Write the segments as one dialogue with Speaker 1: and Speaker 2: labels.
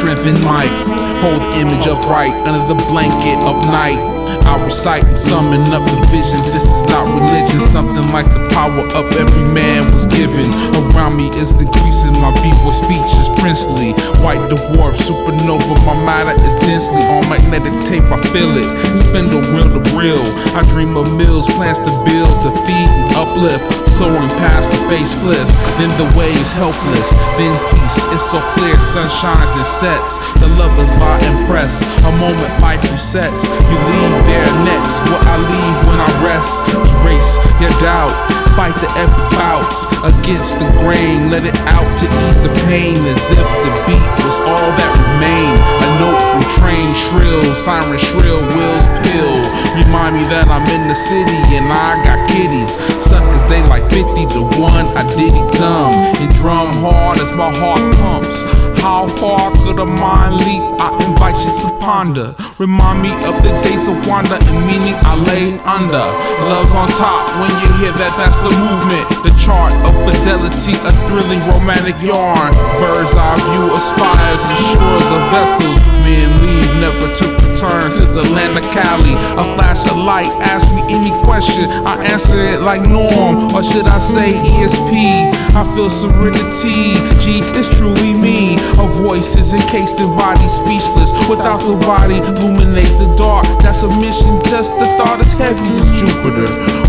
Speaker 1: strength and might. Hold the image upright under the blanket of night. I recite and summon up the vision. This is not religion, something like the power up every man was given. Around me is increasing, my beat with speech is princely. White dwarf, supernova, my matter is densely. On magnetic tape I feel it, spindle reel to reel. I dream of mills, plans to build, to feed and uplift. Soaring past the face cliff, then the waves helpless. Then peace, it's so clear, sun shines then sets. The lovers lie impressed, a moment life resets. You leave there next, what I leave when I rest. Erase your doubt, fight the epic bouts against the grain. Let it out to ease the pain, as if the beat was all that remained. A note from train shrill, siren shrill, wheels pill. Remind me that I'm in the city and I got kitties. Suckers, they like 50 to 1, I did it dumb. And drum hard as my heart pumps. How far could a mind leap? I invite you to ponder. Remind me of the days of wonder and meaning I lay under. Love's on top when you hear that, that's the movement. The chart of fidelity, a thrilling romantic yarn. Bird's eye view of spires and shores of vessels. Men leave, never to return to the land of Cali. A flash of light, ask me any question, I answer it like Norm, or should I say ESP? I feel serenity, G, it's truly me. A voice is encased in body, speechless. Without the body, illuminate the dark. That's a mission, just the thought is heavy as Jupiter.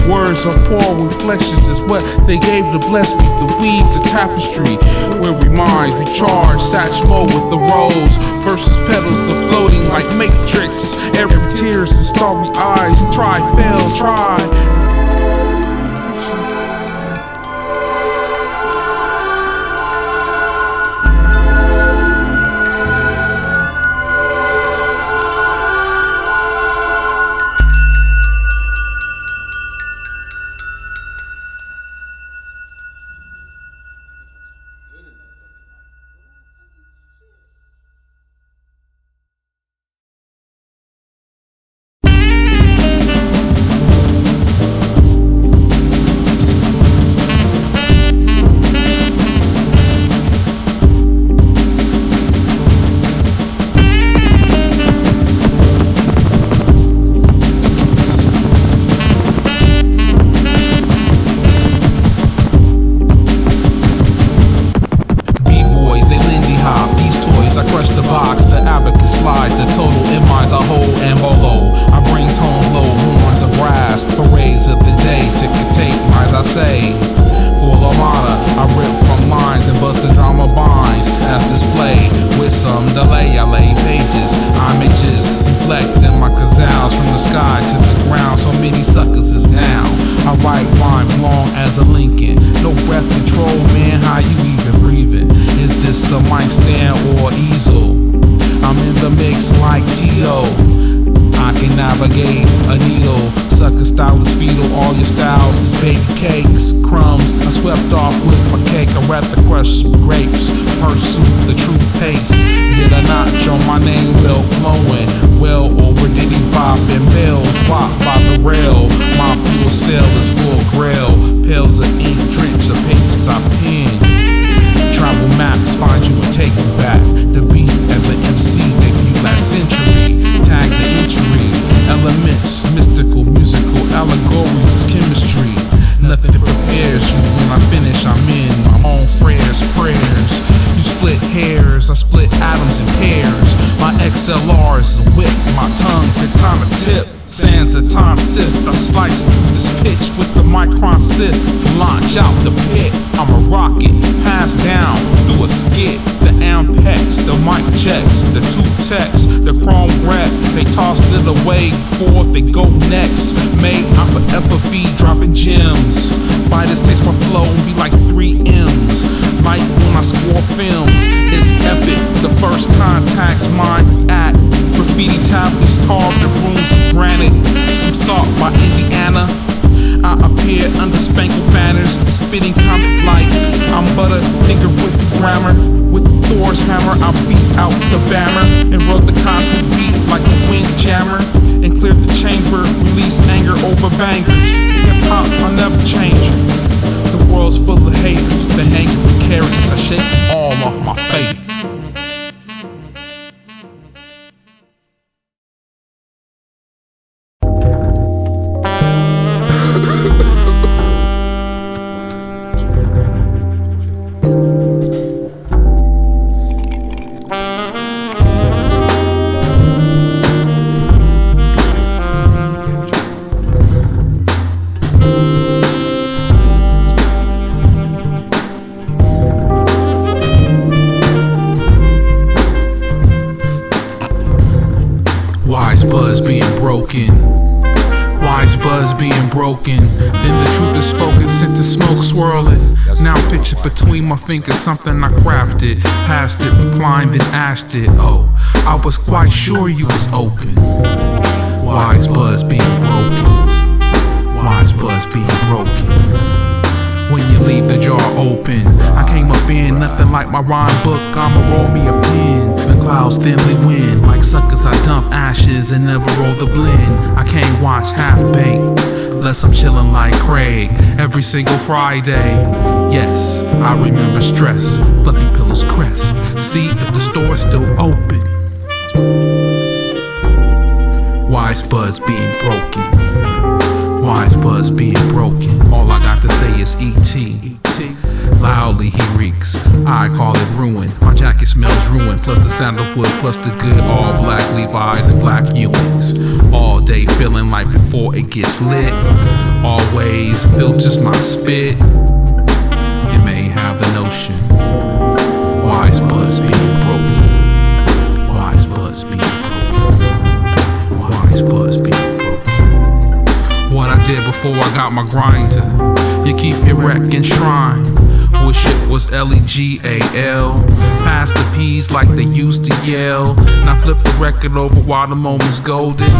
Speaker 1: Words are poor reflections, is what they gave to bless me. To weave the tapestry, where we minds recharge. Satchmo with the rose, versus petals are floating like matrix. Every tears and starry eyes, try, fail, try. I slice through this pitch with the Anacron sip. Launch out the pit, I'm a rocket. Pass down through a skit. The Ampex, the mic checks, the two techs, the chrome wreck. They tossed it away before they go next. May I forever be dropping gems. Fighters taste my flow and be like 3 M's. Like when I score films, it's epic. The first contact's mine at graffiti tablets carved in rooms of granite. Some salt by Indiana. I appear under spangled banners, spitting comic like I'm but a nigger with grammar. With Thor's hammer, I beat out the bammer and wrote the cosmic beat like a windjammer. And cleared the chamber, release anger over bangers. Hip-hop, I'll never change it. The world's full of haters, the hanging precarious. I shake all off my fate. broken. Wise buzz being broken. Then the truth is spoken, sent the smoke swirling. Now picture between my fingers something I crafted. Passed it, reclined, then ashed it. Oh, I was quite sure you was open. Wise buzz being broken. Wise buzz being broken. When you leave the jar open, I came up in nothing like my rhyme book. I'ma roll me a pen. The clouds thinly wind. Like suckers, I dump ashes and never roll the blend. I can't watch half-baked, unless I'm chillin' like Craig every single Friday. Yes, I remember stress, fluffy pillows crest. See if the store's still open. Wise buzz being broken. Wise buzz being broken. All I got to say is E.T. Loudly he reeks, I call it ruin. My jacket smells ruin, plus the sandalwood, plus the good all black Levi's and black Ewings. All day feeling like before it gets lit. Always filters my spit. You may have the notion. Wise buzz being broken. Wise buzz being broken. Wise buzz being broken. What I did before I got my grinder, you keep it wreck and shrine. Wish it was L-E-G-A-L. Pass the P's like they used to yell. Now flip the record over while the moment's golden.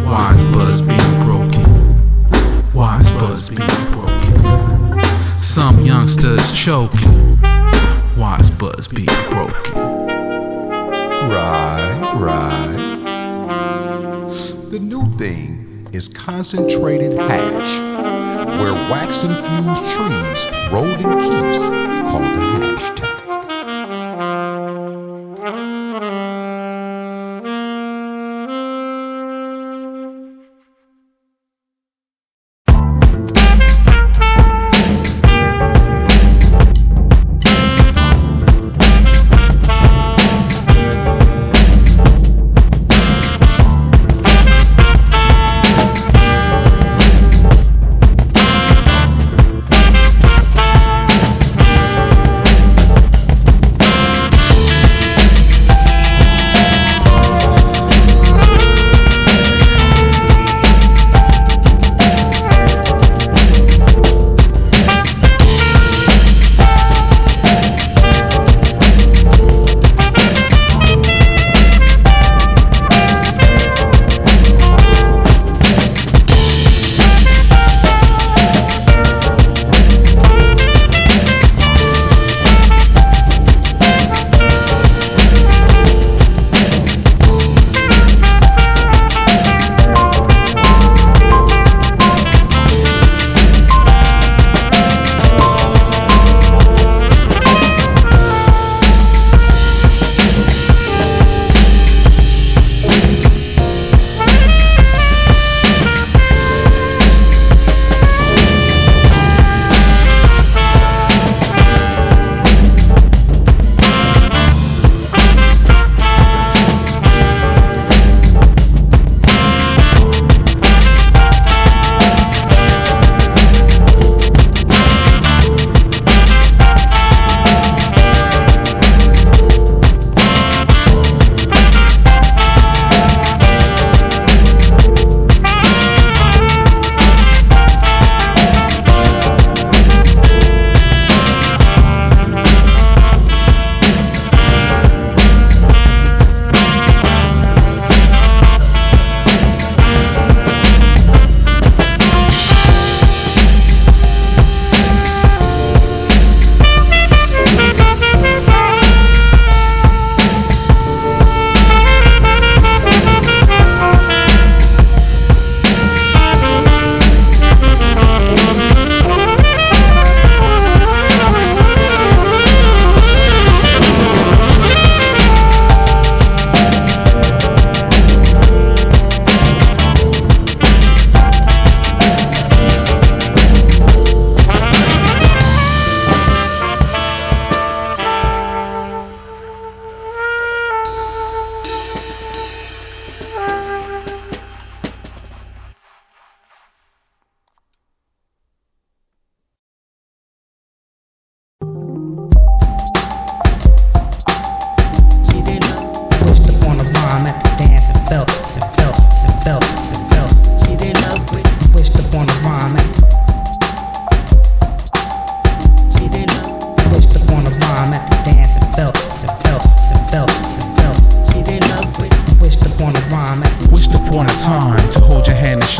Speaker 1: Wise buzz being broken. Wise buzz being broken. Some youngsters choking. Wise buzz being broken.
Speaker 2: Right. The new thing is concentrated hash, where wax-infused trees rolled in keeps called the hashtag.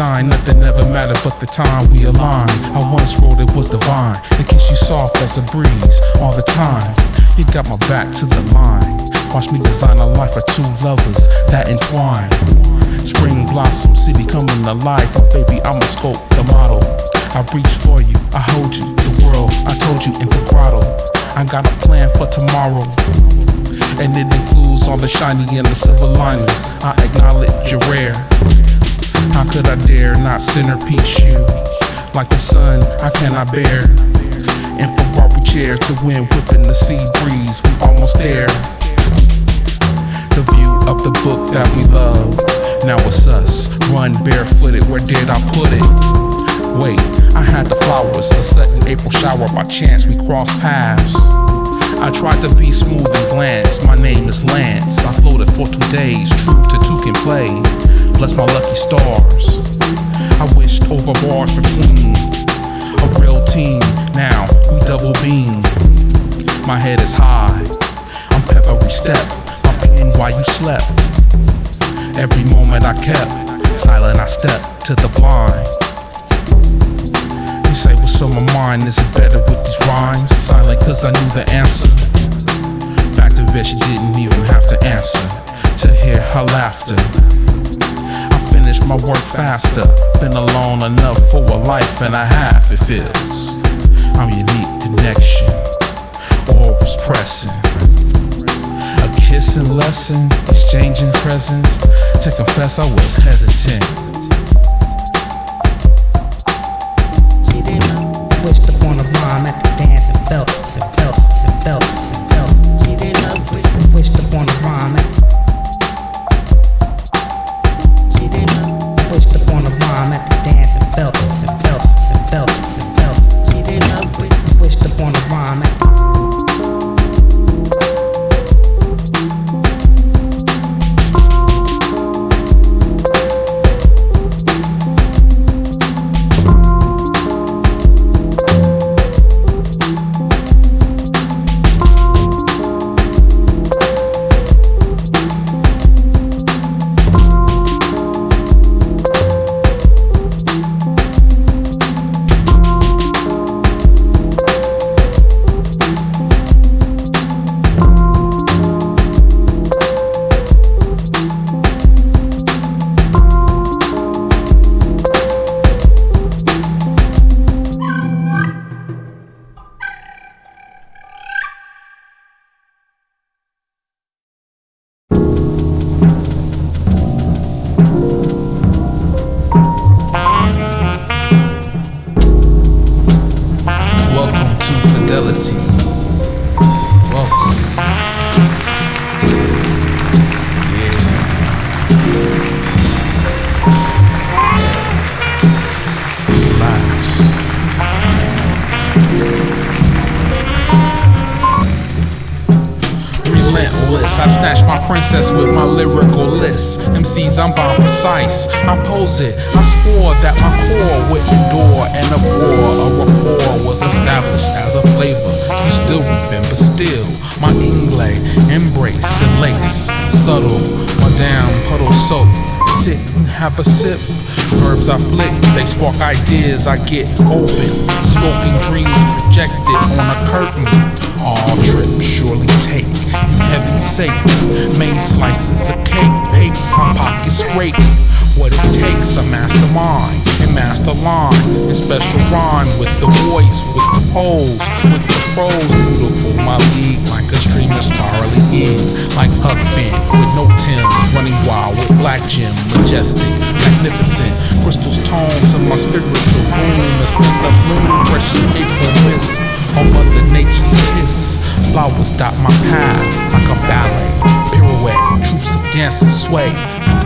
Speaker 1: shine, nothing ever mattered but the time we aligned. I once wrote it was divine, to kiss you soft as a breeze all the time. You got my back to the line. Watch me design a life for two lovers that entwine. Spring blossom, see me coming alive. Oh, baby, I'ma scope the model. I reach for you, I hold you, the world I told you in the grotto. I got a plan for tomorrow, and it includes all the shiny and the silver linings. I acknowledge you're rare. How could I dare not centerpiece you? Like the sun, I cannot bear. In Ferrari chairs, the wind whipping the sea breeze, we almost there. The view of the book that we love, now it's us. Run barefooted, where did I put it? Wait, I had the flowers, the sudden April shower, by chance we crossed paths. I tried to be smooth and glance, my name is Lance. I floated for 2 days, true to two can play. Bless my lucky stars. I wished over bars for queen. A real team, now we double beam. My head is high, I'm pep every step. My pen while you slept. Every moment I kept silent, I stepped to the blind. You say what's on my mind, is it better with these rhymes? Silent cause I knew the answer. Back to bed, she didn't even have to answer to hear her laughter. I finished my work faster, been alone enough for a life and a half it feels. I'm unique connection, always pressing. A kissing lesson, exchanging presents. To confess I was hesitant.
Speaker 3: Wished upon a rhyme at the dance and felt. Wished upon a rhyme at Wished upon a rhyme at the dance and felt. Wished upon a rhyme at
Speaker 1: I snatch my princess with my lyrical list. MCs, I'm bound precise. I pose it. I swore that my core would endure, and a rapport was established as a flavor. You still remember, still my inglay, embrace and lace, subtle. My damn puddle soap. Sit and have a sip. Verbs I flick, they spark ideas. I get open. Smoking dreams projected on a curtain. All trips surely take, in heaven's sake. Made slices of cake, paper, my pockets scrape. What it takes, a mastermind and master line, and special rhyme with the voice, with the pose, with the pros. Beautiful, my league like a streamer spiraling in, like Huck Finn with no Timbs, running wild with black gem, majestic, magnificent. Crystals tones of my spiritual boom, as the bloom, precious April mist. On Mother Nature's kiss, flowers dot my path like a ballet, pirouette, troops of dancing sway.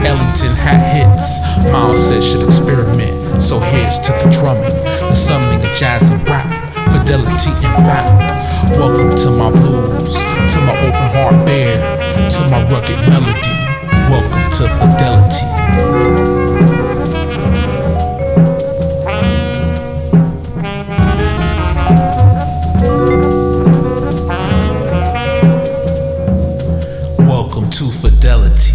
Speaker 1: Ellington had hits, Miles said should experiment. So here's to the drumming, the summing of jazz and rap, fidelity and rap. Welcome to my blues, to my open heart bear, to my rugged melody. Welcome to fidelity. To fidelity.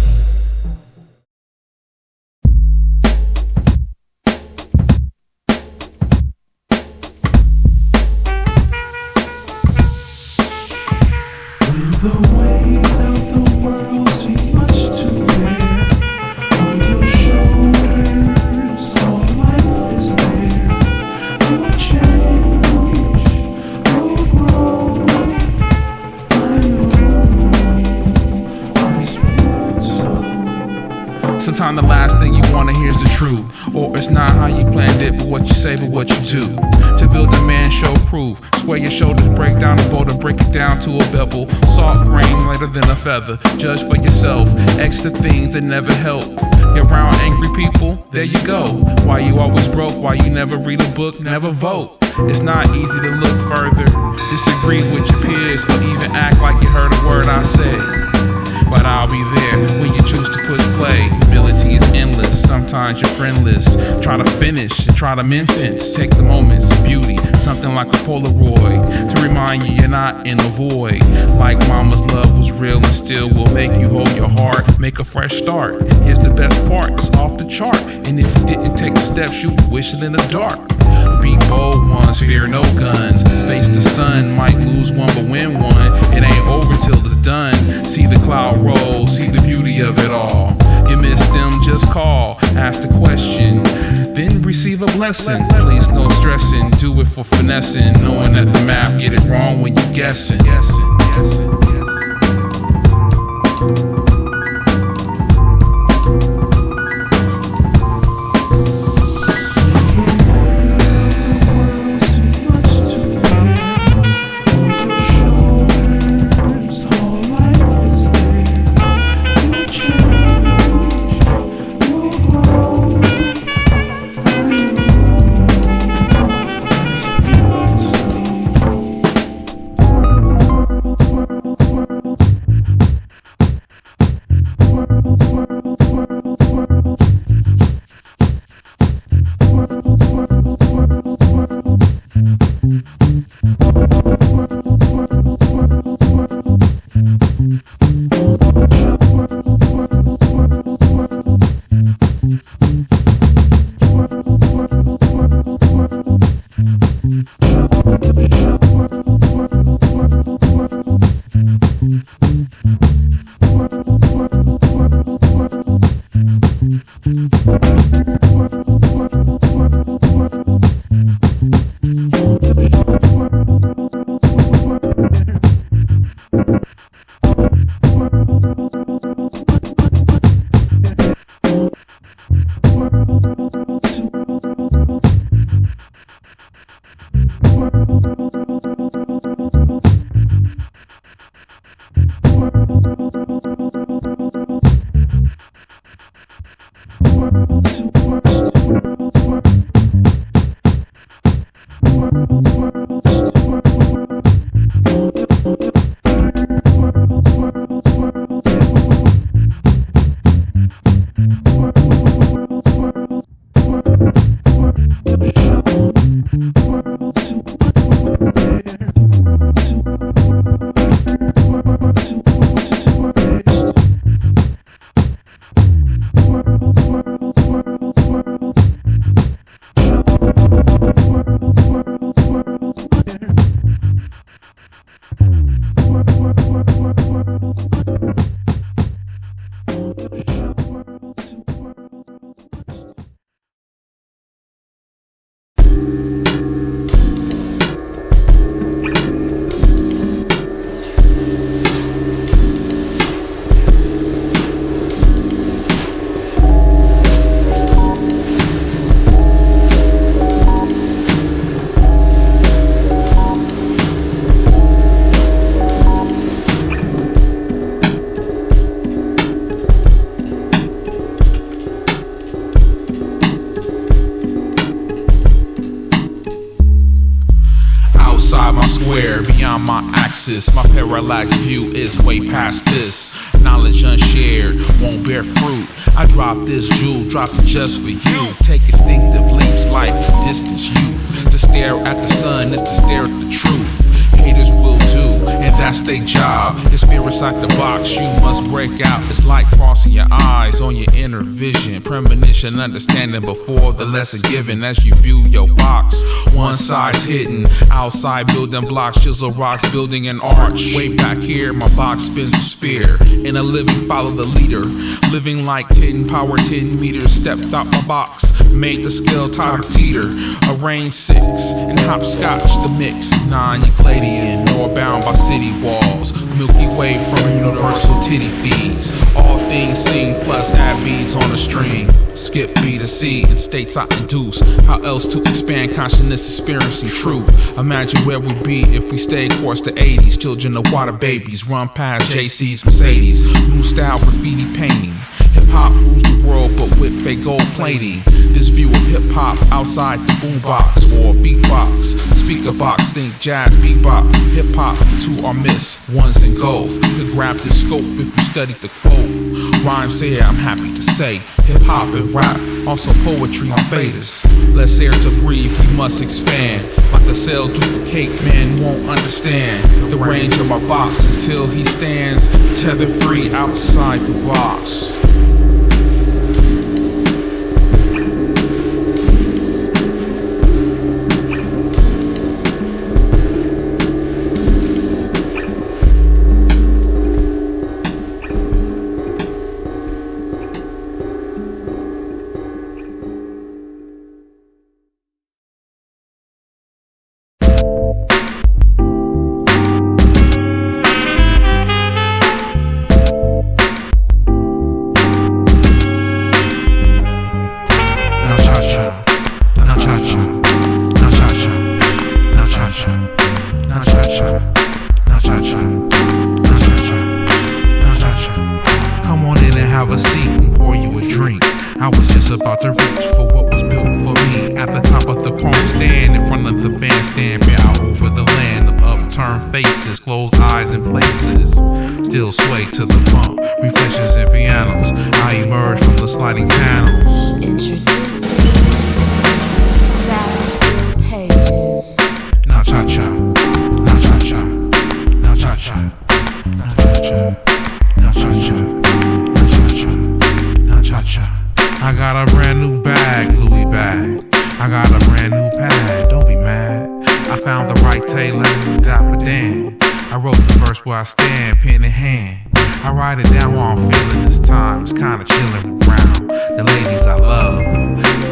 Speaker 1: Sometimes the last thing you wanna hear is the truth, or it's not how you planned it, but what you say, but what you do. To build a man, show proof. Square your shoulders, break down a boulder, break it down to a bevel. Salt grain lighter than a feather. Judge for yourself. Extra things that never help. You're around angry people, there you go. Why you always broke? Why you never read a book? Never vote. It's not easy to look further, disagree with your peers, or even act like you heard a word I said. But I'll be there when you choose to push play. Humility is endless, sometimes you're friendless. Try to finish and try to mend fence. Take the moments of beauty, something like a Polaroid, to remind you you're not in a void. Like mama's love was real and still will make you hold your heart. Make a fresh start, and here's the best parts, off the chart. And if you didn't take the steps, you wishing in the dark. Be bold ones, fear no guns. Face the sun, might lose one but win one. It ain't over till it's done. See the cloud roll, see the beauty of it all. You miss them, just call, ask the question, then receive a blessing. Please no stressing, do it for finessing, knowing that the math get it wrong when you guessing. Beyond my axis, my parallax view is way past this. Knowledge unshared won't bear fruit. I drop this jewel, drop it just for you. Take instinctive leaps, life distance you. To stare at the sun is to stare at the truth. Haters will do, and that's their job. The spirit's like the box, you must break out. It's like crossing your eyes on your inner vision. Premonition, understanding before the lesson given. As you view your box, one side's hidden, outside building blocks, chisel rocks, building an arch. Way back here, my box spins a spear. In a living, follow the leader. Living like 10 power, 10 meters, stepped out my box. made the scale totter teeter. Arrange 6 and hopscotch the mix. Non-Euclidean, northbound by city walls. Milky Way from universal titty feeds. All things seen plus add beads on a string. Skip B to C and states I induce. How else to expand consciousness, experiencing truth? Imagine where we'd be if we stayed course the 80s. Children of water babies run past JC's Mercedes. New style graffiti painting. Hip-hop rules the world but with fake gold plating. This view of hip-hop outside the boombox or beatbox. Speaker box, think jazz, bebop. Hip-hop, the two are miss, one's engulfed. Could grab the scope if you studied the quote. Rhymes say I'm happy to say. Hip-hop and rap, also poetry on faders. Less air to breathe, we must expand. Like a cell duplicate, man won't understand the range of my vox until he stands tether free outside the box. About to reach for what was built for me. At the top of the chrome stand, in front of the bandstand, peer out over the land of upturned faces, closed eyes in places, still sway to the bump, reflections in pianos. I emerge from the sliding panels.
Speaker 4: Introducing Sach pages.
Speaker 1: Now cha cha, now cha cha, now cha cha, now cha cha, now cha cha, now cha cha, now cha cha. I got a brand new bag, Louis bag. I got a brand new pad, don't be mad. I found the right tailor, Dapper Dan. I wrote the verse where I stand, pen in hand. I write it down while I'm feeling this time. It's kinda chillin' around the ladies I love.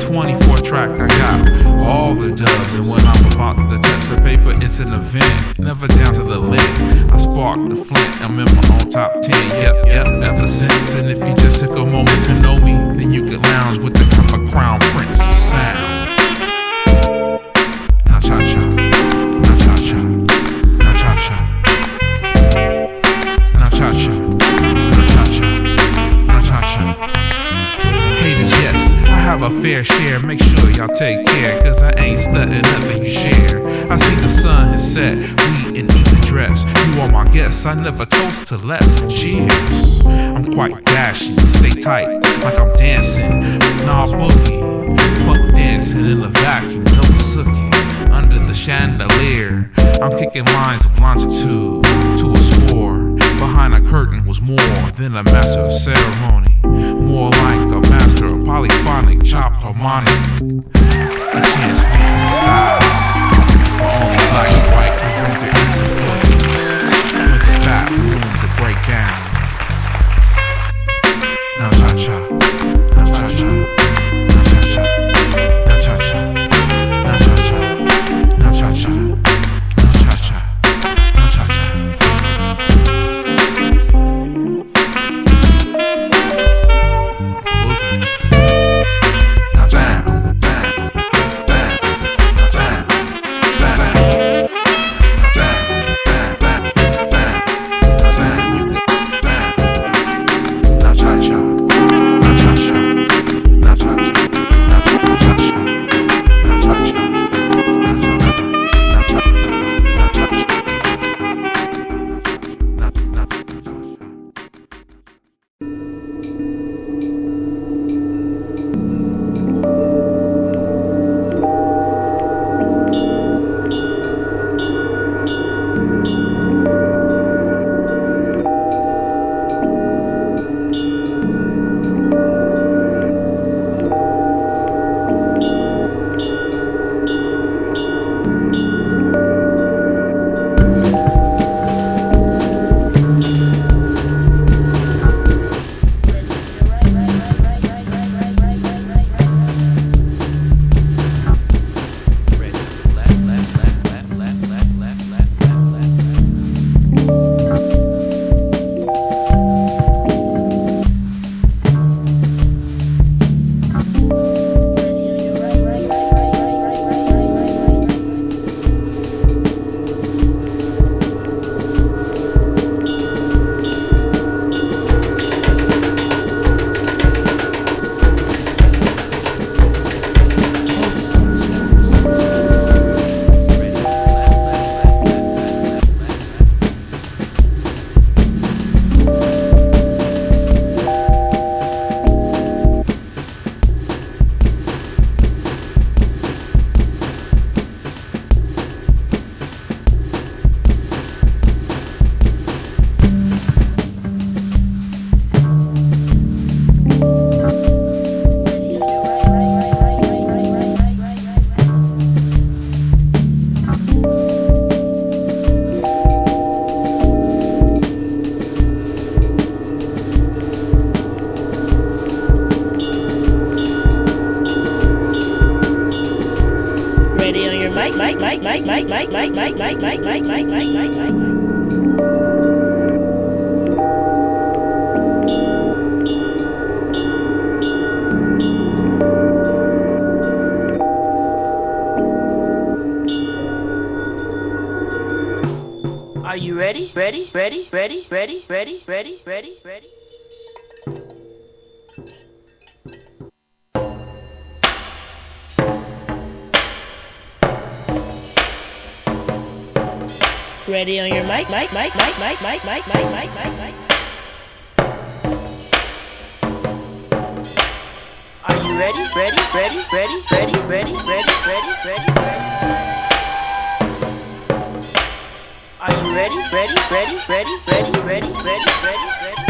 Speaker 1: 24 track, I got all the dubs. And when I'm about to touch the paper, it's an event. Never down to the lid. I sparked the flint, I'm in my own top 10. Yep, ever since. And if you just took a moment to know me, then you could lounge with the copper crown prince of sound. Now cha cha, now cha cha, now cha cha, now cha cha, now cha cha, now cha cha. Haters, yes, I have a fair share. Make sure y'all take care, cause I ain't studying nothing you share. I see the sun has set, we in evening dress. You are my guests, I never toast to less. Cheers. I'm quite dashing, stay tight, like I'm dancing. Nah, boogie, buck dancing in the vacuum, double sookie. Under the chandelier, I'm kicking lines of longitude to a score. Behind a curtain was more than a master of ceremony. More like a master of polyphonic, chopped harmonic. A chance meeting styles. But only black and white can render its importance. With the back room to break down. Now cha cha, now cha cha, now cha cha, now cha cha, now cha cha, now cha cha, now cha cha, now cha cha.
Speaker 5: Are you ready? Ready? Ready? Ready? Ready? Ready? Ready? Ready? Ready? Ready on your mic, mic, mic, mic, mic, mic, mic, mic, mic, mic, mic. Are you ready? Ready? Ready? Ready? Ready? Ready? Ready? Ready? Ready? Ready? Are you ready? Ready? Ready? Ready? Ready? Ready? Ready? Ready? Ready?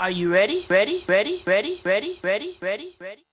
Speaker 5: Are you ready? Ready? Ready? Ready? Ready? Ready? Ready? Ready?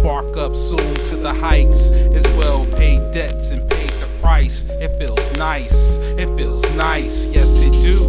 Speaker 1: embark up soon to the heights. As well paid debts and paid the price. It feels nice, yes it do.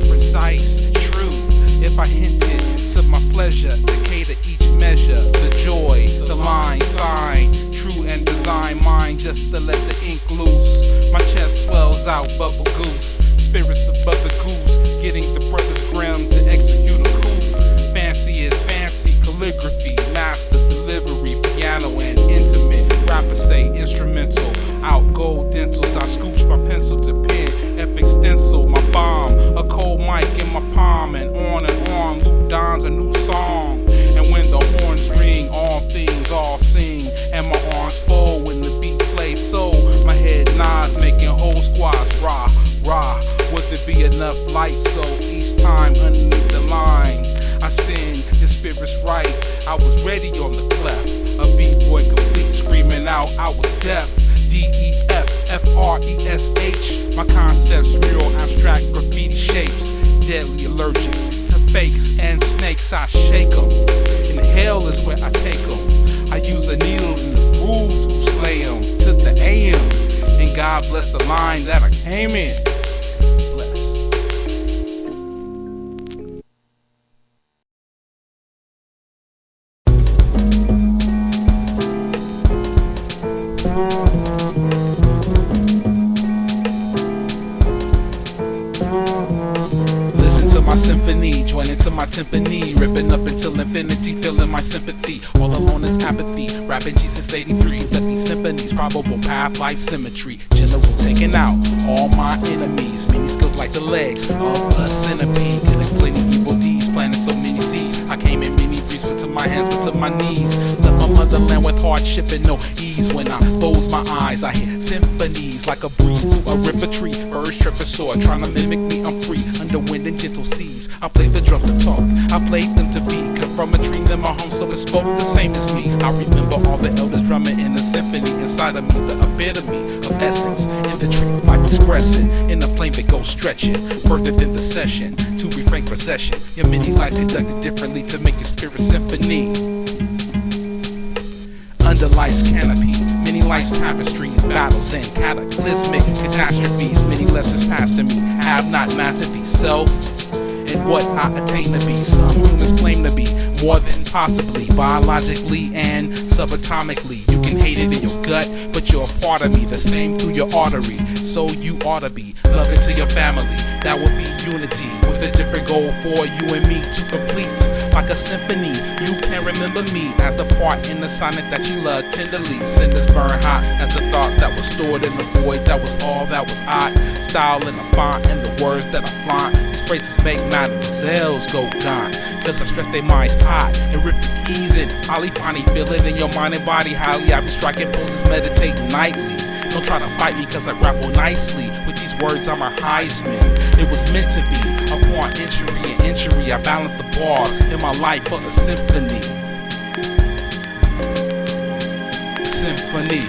Speaker 1: Precise, true, if I hinted to my pleasure, to cater each measure, the joy, the line, sign, true and design mine just to let the ink loose. My chest swells out, bubble goose, spirits above the goose, getting the brothers Grimm to execute a coup. Fancy is fancy, calligraphy, master delivery, piano and intimate. Rappers say instrumental, out gold dentals, I scooch my pencil to pen, epic stencil, my bomb, a cold mic in my palm, and on Luke Don's a new song. And when the horns ring, all things all sing, and my arms fold when the beat plays, so my head nods, making whole squads rah, rah. Would there be enough light so each time underneath the line I sing, the spirit's right, I was ready on the clef, a b-boy complete, screaming out I was deaf. D-E-F, F-R-E-S-H, my concepts mural, abstract graffiti shapes, deadly allergic to fakes and snakes, I shake them, and hell is where I take them. I use a needle in the groove to slay them, to the AM, and God bless the line that I came in. My symphony, join into my timpani, ripping up until infinity, feeling my sympathy. All alone is apathy, rapping Jesus 83. Let these symphonies, probable path, life symmetry. General taking out all my enemies. Many skills like the legs of a centipede. Getting plenty evil deeds, planting so many seeds. I came in many breeds, but to my hands, but to my knees. Left my motherland with hardship and no ease. When I close my eyes, I hear symphonies like a breeze through a river tree. Birds tripping soar, trying to mimic me, I'm free. Under wind and gentle seas, I played the drums to talk, I played them to be. Come from a dream in my home, so it spoke the same as me. I remember all the elders drumming in the symphony inside of me, the epitome of essence, inventory of life expressing in a plane that goes stretching further than the session to refrain procession. Your many lives conducted differently to make your spirit symphony. Under life's canopy, many life's tapestries, battles and cataclysmic catastrophes. Many lessons passed to me, have not mastered the self and what I attain to be. Some humans claim to be more than possibly, biologically and subatomically. You can hate it in your gut, but you're a part of me, the same through your artery. So you ought to be loving to your family. That would be unity, with a different goal for you and me to complete. Like a symphony, you can remember me as the part in the sonnet that you love tenderly. Cinders burn hot as the thought that was stored in the void. That was all that was odd. Style in the font and the words that I flaunt. These phrases make mademoiselles go gone, cause I stretch their minds tight and rip the keys in. Polyphony, feel it in your mind and body. Highly I be striking poses, meditate nightly. Don't try to fight me cause I grapple nicely. With these words I'm a Heisman. It was meant to be. Upon entry and injury, I balance the bars in my life for a symphony. Symphony.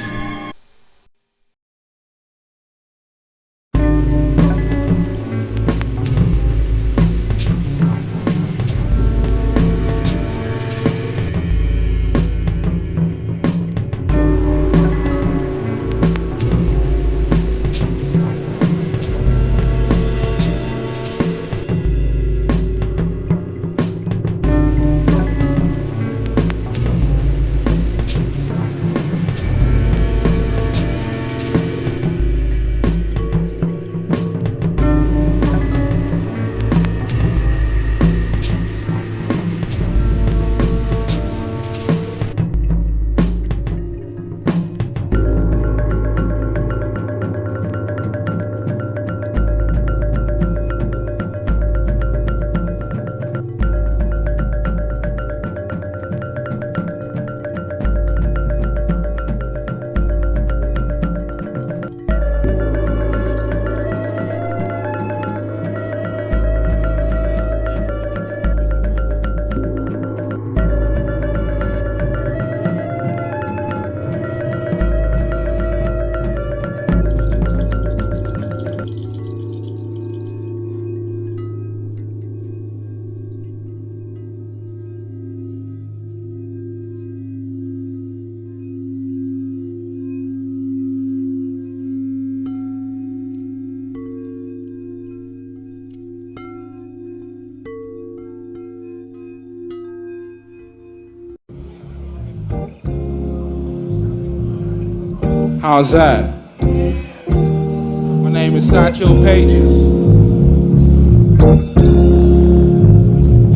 Speaker 1: How's that? My name is Sach Pages.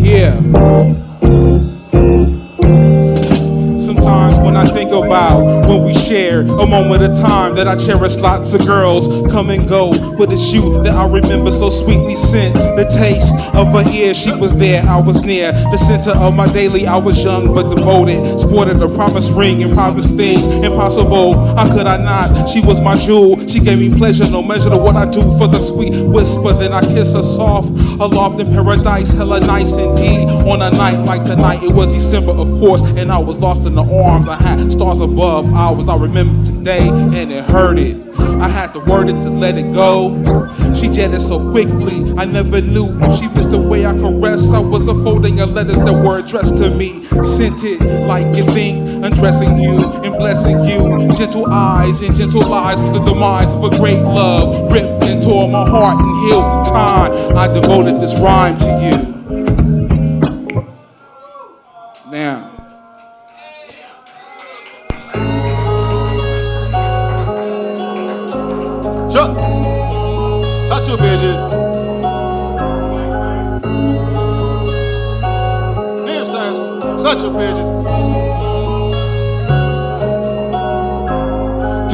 Speaker 1: Yeah. Sometimes when I think about when we shared a moment of time that I cherish, lots of girls come and go, but it's you that I remember so sweetly sent. The taste of her ear, she was there, I was near. The center of my daily, I was young but devoted. Sported a promised ring and promised things impossible. How could I not? She was my jewel. She gave me pleasure, no measure to what I do for the sweet whisper. Then I kiss her soft, aloft in paradise, hella nice indeed. On a night like tonight, it was December of course, and I was lost in the arms. I had stars above hours, I remember today, and it hurted. I had to word it to let it go. She jetted so quickly, I never knew if she missed the way I caressed. I was unfolding her letters that were addressed to me, scented like you think, undressing you and blessing you. Gentle eyes and gentle lies with the demise of a great love, ripped and tore my heart and healed through time. I devoted this rhyme to you. Now,
Speaker 6: Chuck, shut your bitches. Damn, son, shut your bitches.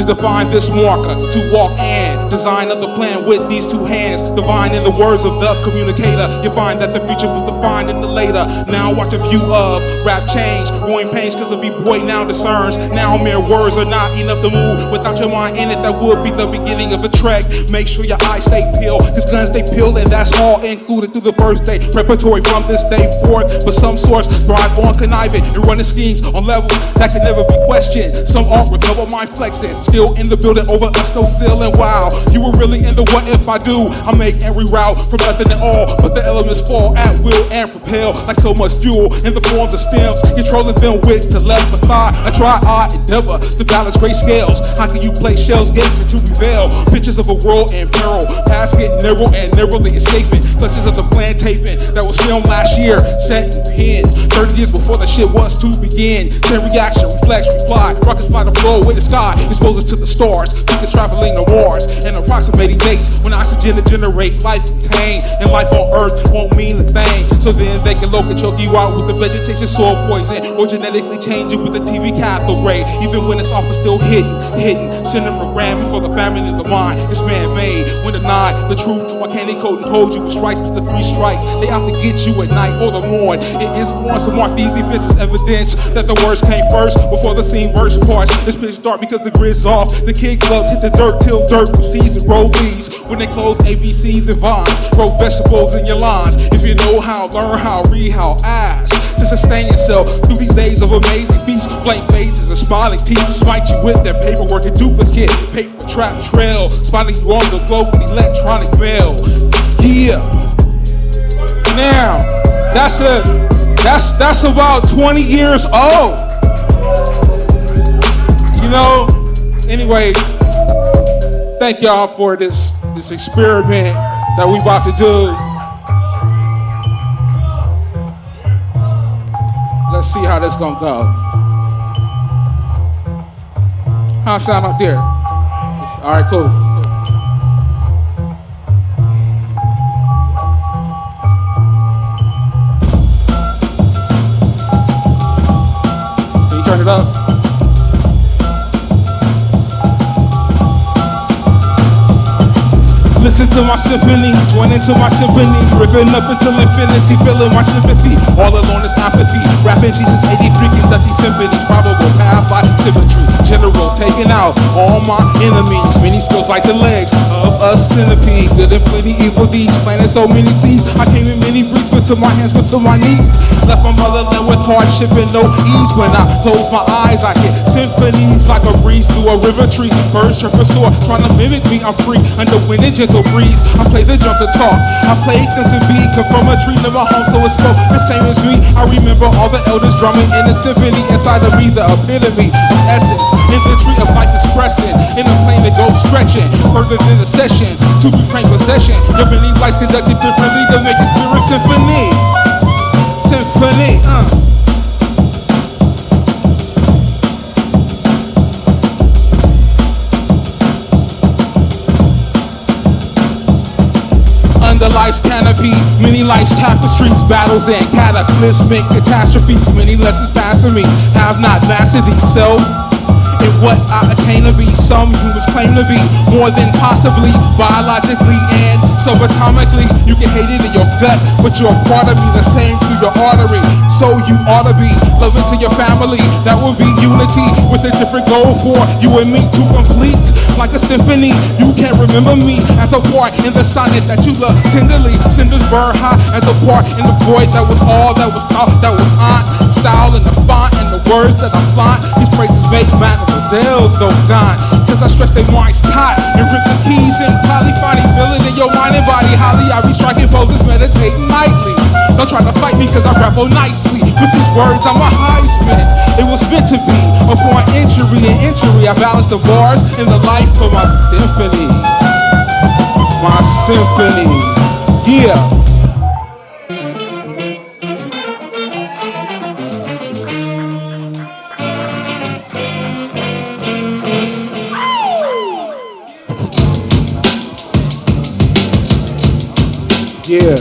Speaker 1: to define this marker, to walk and design of the plan with these two hands. Divine in the words of the communicator. You find that the future was defined in the later. Now watch a view of rap change, growing pains cause a B-boy now discerns. Now mere words are not enough to move without your mind in it. That would be the beginning of a trek. Make sure your eyes stay peeled, cause guns they peel, and that's all included through the first day. Preparatory from this day forth, but some sorts thrive on conniving and running schemes on levels that can never be questioned. Some art recover my flexing, still in the building over us, no ceiling. Wow, you were really in the what if I do. I make every route from nothing at all, but the elements fall at will and propel like so much fuel in the forms of stems, controlling them with to left for thigh. I try I endeavor to balance great scales. How can you play shells against it to prevail? Pictures of a world in peril, past getting narrow and narrowly escaping. Clutches of the plan taping that was filmed last year, set in pen 30 years before the shit was to begin. Chain reaction, reflex, reply. Rockets fly to blow with the sky, exposes to the stars. Beacons traveling to Mars and approximating dates when oxygen to generate life contained, and life on Earth won't mean a thing. So then they can local choke you out with the vegetation, soil poison, or genetically change you with a TV cathode ray. Even when it's often still hidden. Sending programming for the famine in the mind. It's man-made. When denied the truth, why can't they code and code you with stripes? It's the 3 strikes. They out to get you at night or the morn. It is on to mark these events as evidence that the words came first before the scene verse parts. It's pitch dark because the grid's off. The kid gloves hit the dirt till dirt proceeds to roll these. When they close ABCs and vines, grow vegetables in your lines. If you know how, learn how, read how, ask to sustain yourself through these days of amazing feats. Blank faces and smiling teeth smite you with their paperwork and duplicate paper trap trail, spotting you on the global electronic mail. Yeah. Now, that's about 20 years old. You know. Anyway, thank y'all for this experiment that we about to do. Let's see how this gonna go. How it sound out there? All right, cool. Can you turn it up? Listen to my symphony, join into my timpani, ripping up until infinity, feeling my sympathy. All alone is apathy. Rapping Jesus 83 Kentucky symphonies, probable path by symmetry. General taking out all my enemies. Many skills like the legs of a centipede. Good and plenty evil deeds, planting so many seeds. I came in many breeds, but to my hands, but to my knees. Left my motherland with hardship and no ease. When I close my eyes, I hear symphonies like a breeze through a river tree. Birds chirp a soar, trying to mimic me. I'm free under wind and gentle breeze. I play the drum to talk, I played them to be. Come from a tree near my home, so it spoke the same as me. I remember all the elders drumming in the symphony inside of me, the epitome of essence. In the tree of life expressing, in a plane that goes stretching further than a session to refrain possession. Your many lights conducted differently to make a spirit symphony. Symphony, life's canopy, many life's tapestries, battles and cataclysmic catastrophes. Many lessons passing me, have not mastered these self. In what I attain to be, some humans claim to be more than possibly, biologically and subatomically. You can hate it in your gut, but you're a part of me, the same through your artery. So you ought to be loving to your family. That would be unity with a different goal for you and me to complete. Like a symphony, you can't remember me as the part in the sonnet that you love tenderly. Cinders burn hot as the part in the void that was all that was thought, that was on. Style and the font and the words that I flaunt. These phrases make mademoiselles go gone. Cause I stress they march tight and rip the keys and polyphony. Feel it in your mind and body. Holly, I be striking poses, meditating nightly. Don't try to fight me cause I rap nicely. With these words, I'm a Heisman. It was meant to be. Upon injury and injury, I balance the bars in the life of my symphony. My symphony. Yeah. Yeah.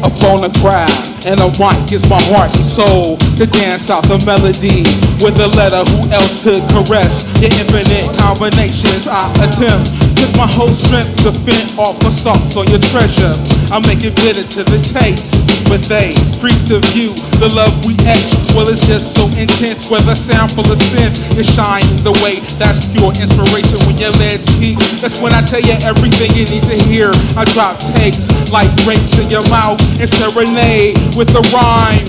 Speaker 1: A phonograph and a mic is my heart and soul to dance out the melody with a letter who else could caress your infinite combinations. I attempt, took my whole strength to fend off assaults on your treasure. I make it bitter to the taste, but they free to view the love we etch. Well, it's just so intense where the sample of synth is shining the way. That's pure inspiration when your legs peak. That's when I tell you everything you need to hear. I drop tapes like grapes in your mouth and serenade with the rhyme.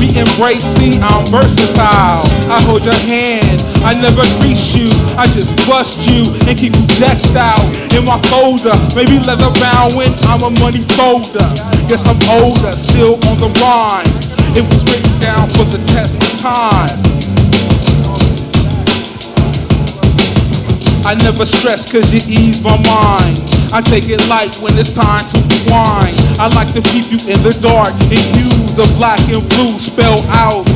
Speaker 1: We embrace, see, I'm versatile. I hold your hand, I never grease you. I just bust you and keep you decked out in my folder. Maybe leather bound when I'm a money folder. Yes, I'm older, still on the rhyme. It was written down for the test of time. I never stress cause you ease my mind. I take it light when it's time to rewind. I like to keep you in the dark in hues of black and blue spelled out.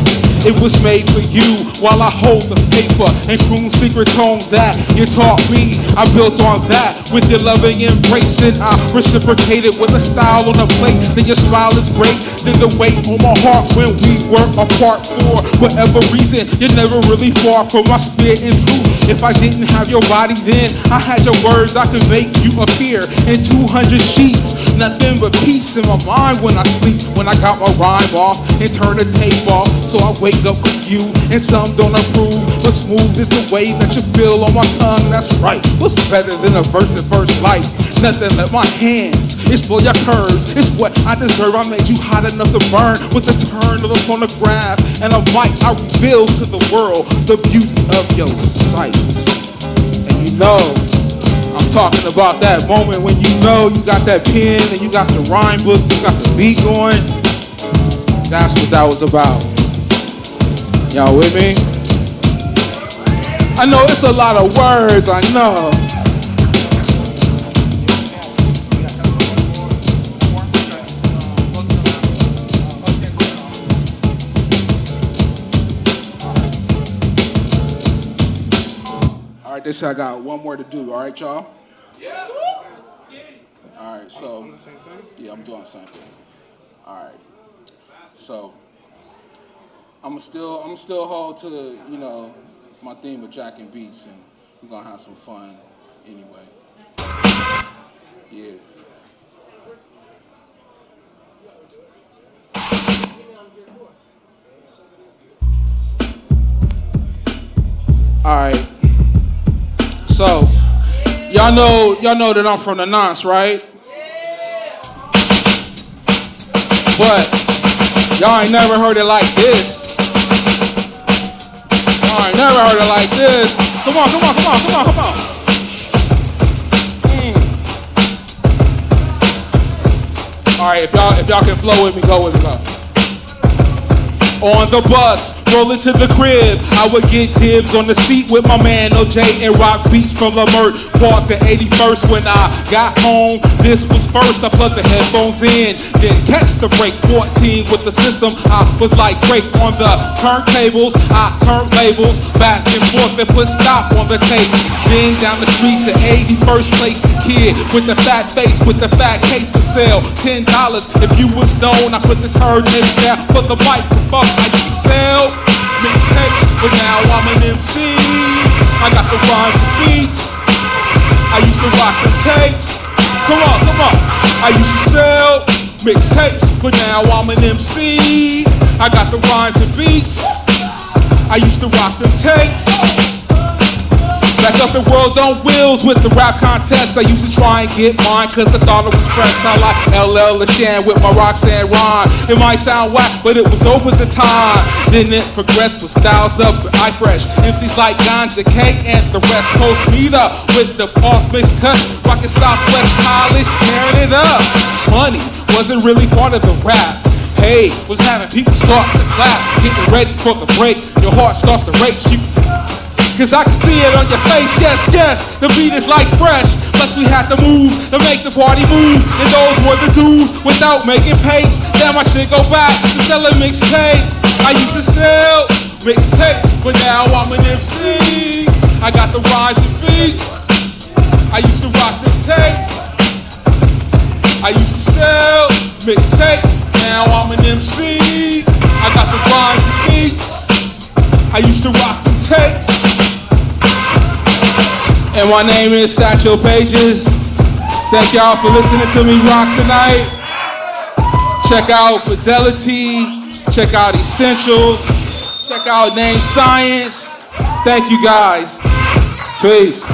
Speaker 1: It was made for you while I hold the paper and croon secret tones that you taught me. I built on that with your loving embrace. Then I reciprocated with a style on a plate. Then your smile is great. Then the weight on my heart when we were apart for whatever reason. You're never really far from my spirit and truth. If I didn't have your body then I had your words. I could make you appear in 200 sheets. Nothing but peace in my mind when I sleep. When I got my rhyme off and turn the tape off. So I wake up with you and some don't approve. But smooth is the way that you feel on my tongue. That's right. What's better than a verse at first light? Nothing but my hands explore your curves. It's what I deserve. I made you hot enough to burn with the turn of the phonograph and a mic. I reveal to the world the beauty of your sight. And you know I'm talking about that moment when you know you got that pen and you got the rhyme book, you got the beat going. That's what that was about. Y'all with me? I know it's a lot of words, I know. All right, this I got one more to do, all right, y'all? Yeah. All right, so, yeah, I'm doing the same thing. All right, so, I'm still hold to, you know, my theme of jacking beats, and we're gonna have some fun anyway. Yeah. All right. So, y'all know that I'm from the nonce, right? Yeah. But y'all ain't never heard it like this. Y'all ain't never heard it like this. Come on. All right, if y'all can flow with me, go with me, go. On the bus,
Speaker 7: roll into the crib, I would get dibs on the seat with my man OJ and rock beats from Lamert Park to 81st. When I got home, this was first. I plugged the headphones in, then catch the break. 14 with the system, I was like break on the turntables. I turned labels back and forth and put stop on the tape. Then down the street to 81st place, the kid with the fat face with the fat case for sale. $10 if you was known. I put the turntable down for the microphone. I used to sell mixtapes, but now I'm an MC. I got the rhymes and beats. I used to rock the tapes. Come on, come on. I used to sell mixtapes, but now I'm an MC. I got the rhymes and beats. I used to rock the tapes. Back up in World on Wheels with the rap contest. I used to try and get mine cause I thought it was fresh. Sound like LL LaShan with my Roxanne rhyme. It might sound whack, but it was dope at the time. Then it progressed with styles up with iFresh. MCs like Ganja K and the West Coast meet up with the pulse mix cut. Rockin' Southwest College, tearing it up. Money wasn't really part of the rap. Hey, was having people start to clap. Getting ready for the break, your heart starts to race. Cause I can see it on your face, yes, yes. The beat is like fresh, plus we had to move to make the party move. And those were the dues without making papes. Now my shit go back to selling mixtapes. I used to sell mixtapes, but now I'm an MC. I got the rhymes and beats. I used to rock the tape. I used to sell mixtapes, now I'm an MC. I got the rhymes and beats. I used to rock the tapes. And my name is Satchel Pages. Thank y'all for listening to me rock tonight. Check out Fidelity. Check out Essentials. Check out Name Science. Thank you guys. Peace.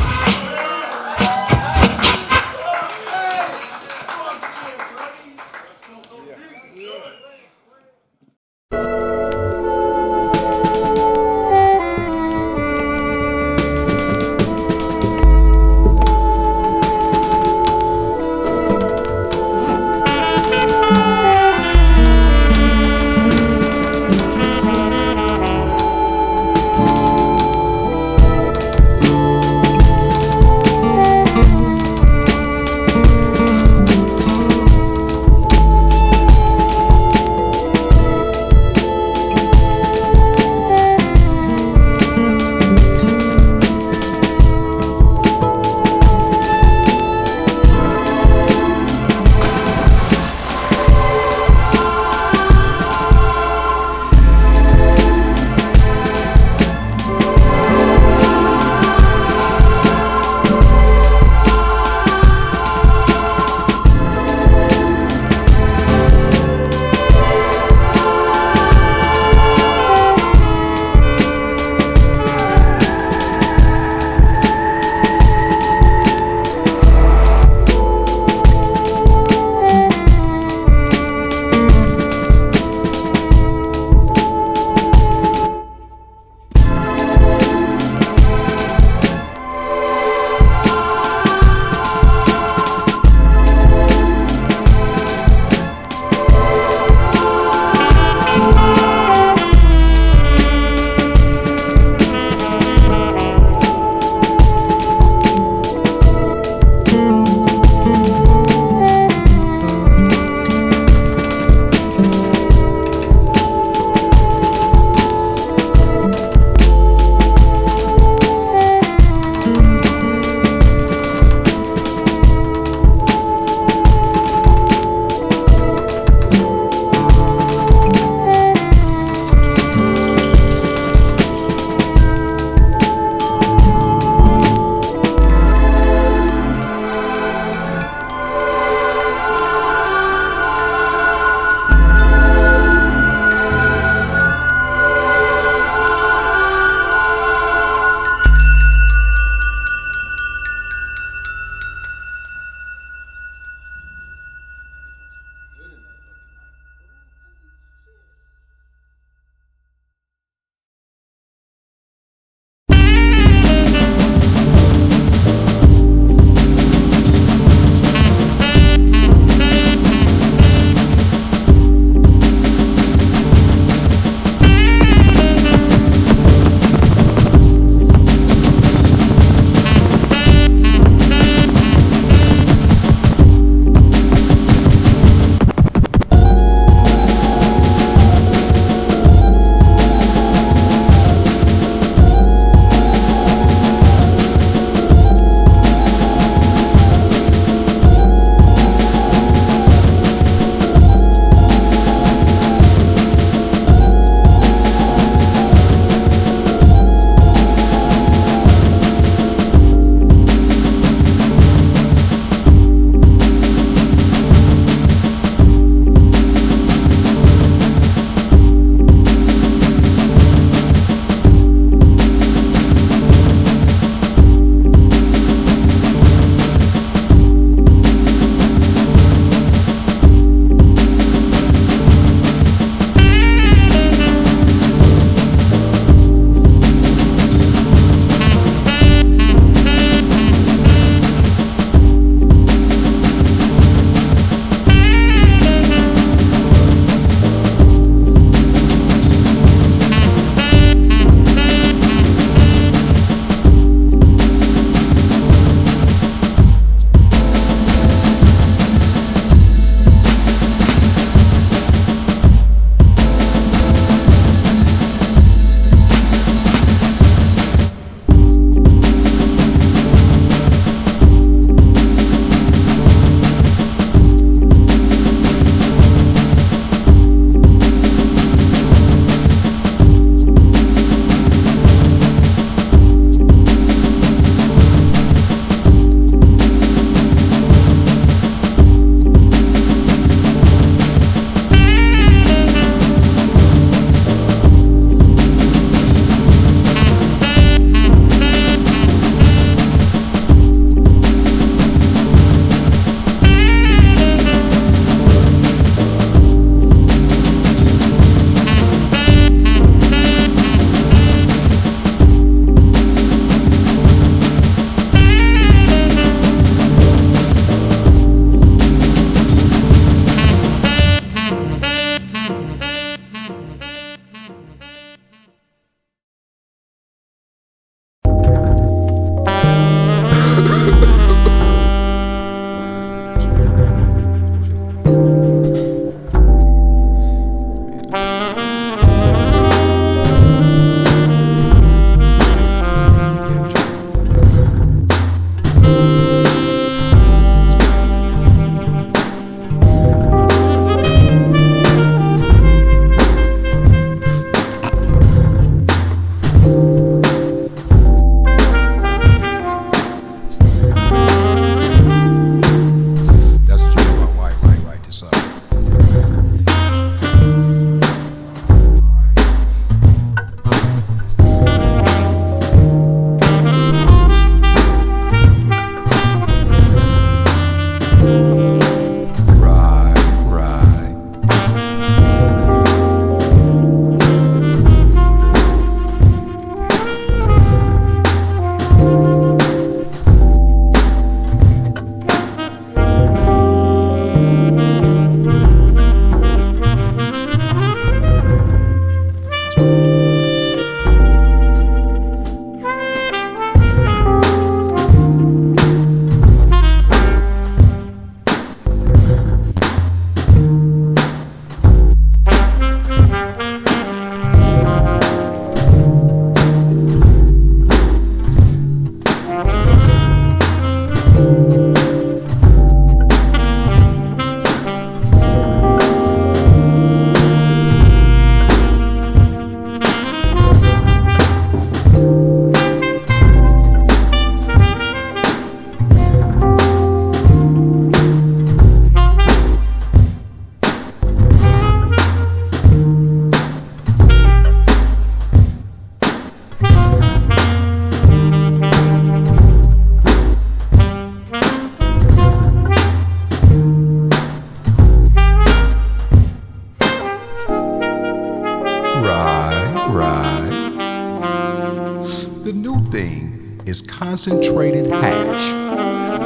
Speaker 2: concentrated hash,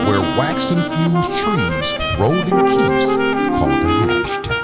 Speaker 2: where wax-infused trees rolled in keefs called a hashtag.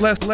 Speaker 8: Let's